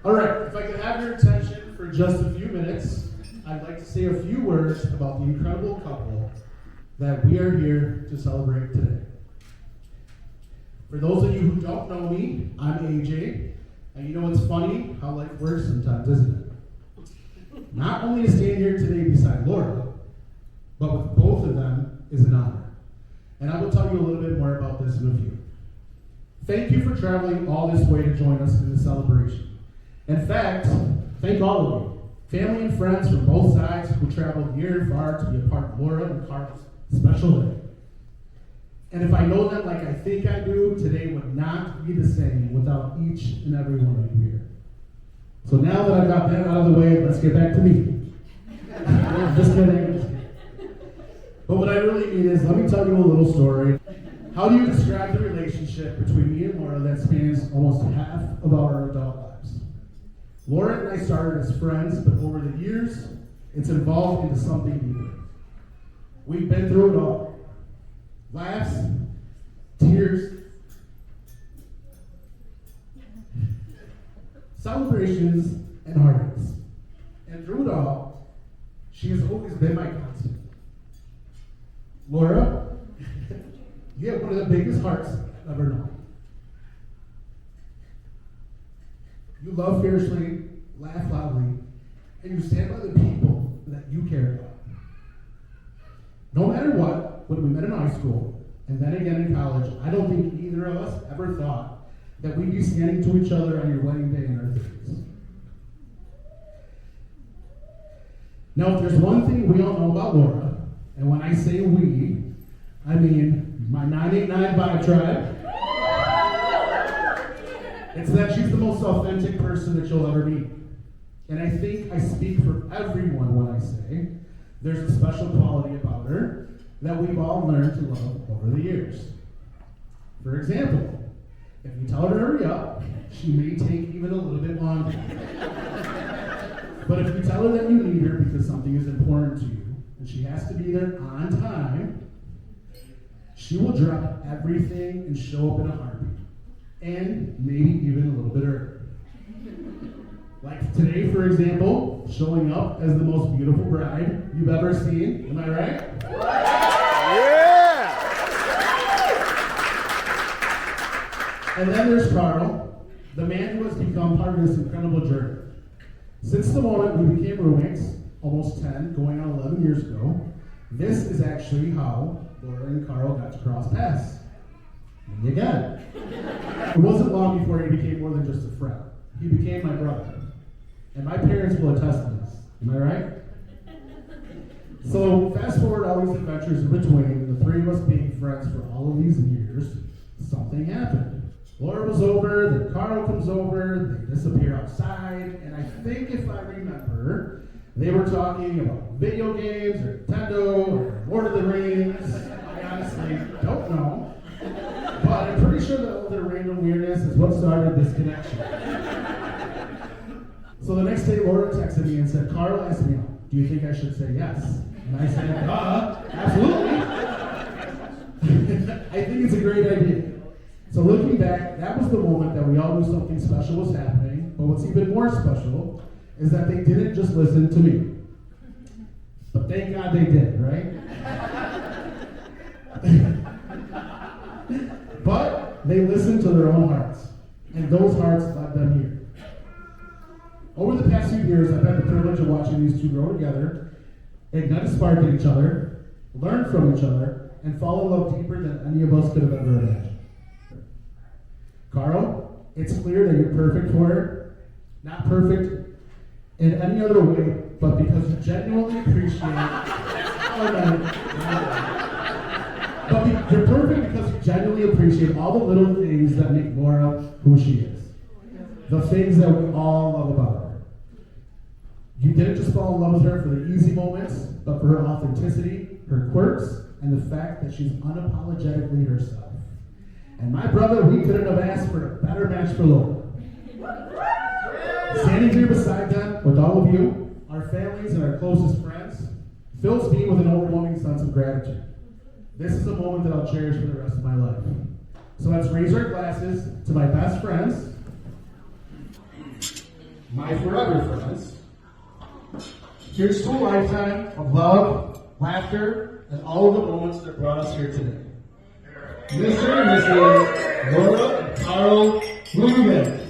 All right, if I could have your attention for just a few minutes, I'd like to say a few words about the incredible couple that we are here to celebrate today. For those of you who don't know me, I'm AJ, and you know it's funny how life works sometimes, isn't it? Not only to stand here today beside Laura, but with both of them is an honor. And I will tell you a little bit more about this in a few. Thank you for traveling all this way to join us in the celebration. In fact, thank all of you, family and friends from both sides who traveled near and far to be a part of Laura and Carl's special day. And if I know them like I think I do, today would not be the same without each and every one of you here. So now that I've got that out of the way, let's get back to me. Just kidding. But what I really mean is, let me tell you a little story. How do you describe the relationship between me and Laura that spans almost half of our adult lives? Laura and I started as friends, but over the years, it's evolved into something deeper. We've been through it all. Laughs, tears, celebrations, and heartaches. And through it all, she has always been my constant. Laura, you have one of the biggest hearts I've ever known. You love fiercely, laugh loudly, and you stand by the people that you care about. No matter what, when we met in high school, and then again in college, I don't think either of us ever thought that we'd be standing to each other on your wedding day in our 30s. Now, if there's one thing we all know about Laura, and when I say we, I mean my 989 vibe tribe, it's that she's the most authentic person that you'll ever meet. And I think I speak for everyone when I say there's a special quality about her that we've all learned to love over the years. For example, if you tell her to hurry up, she may take even a little bit longer. But if you tell her that you need her because something is important to you, and she has to be there on time, she will drop everything and show up in a heartbeat. And maybe even a little bit early. Like today, for example, showing up as the most beautiful bride you've ever seen. Am I right? Yeah! And then there's Carl, the man who has become part of this incredible journey. Since the moment we became roommates, almost 10, going on 11 years ago, this is actually how Laura and Carl got to cross paths. And again. It wasn't long before he became more than just a friend. He became my brother. And my parents will attest to this. Am I right? So fast forward all these adventures in between, the three of us being friends for all of these years, something happened. Laura was over, then Carl comes over, they disappear outside, and I think if I remember, they were talking about video games or Nintendo or Lord of the Rings. I honestly don't know. But I'm pretty sure that all their random weirdness is what started this connection. So the next day, Laura texted me and said, Carl asked me, do you think I should say yes? And I said, absolutely. I think it's a great idea. So looking back, that was the moment that we all knew something special was happening. But what's even more special is that they didn't just listen to me. But thank God they did, right? But they listened to their own hearts, and those hearts led them here. Over the past few years, I've had the privilege of watching these two grow together, ignite a spark in each other, learn from each other, and fall in love deeper than any of us could have ever imagined. Carl, it's clear that you're perfect for her, not perfect in any other way, but because you genuinely appreciate you're perfect because you genuinely appreciate all the little things that make Laura who she is. The things that we all love about her. You didn't just fall in love with her for the easy moments, but for her authenticity, her quirks, and the fact that she's unapologetically herself. And my brother, we couldn't have asked for a better match for Laura. Standing here beside them with all of you, our families and our closest friends, fills me with an overwhelming sense of gratitude. This is a moment that I'll cherish for the rest of my life. So let's raise our glasses to my best friends my forever friends. Here's to a lifetime of love, laughter, and all of the moments that brought us here today. Mr. and Mrs. Laura and Carl Rubin.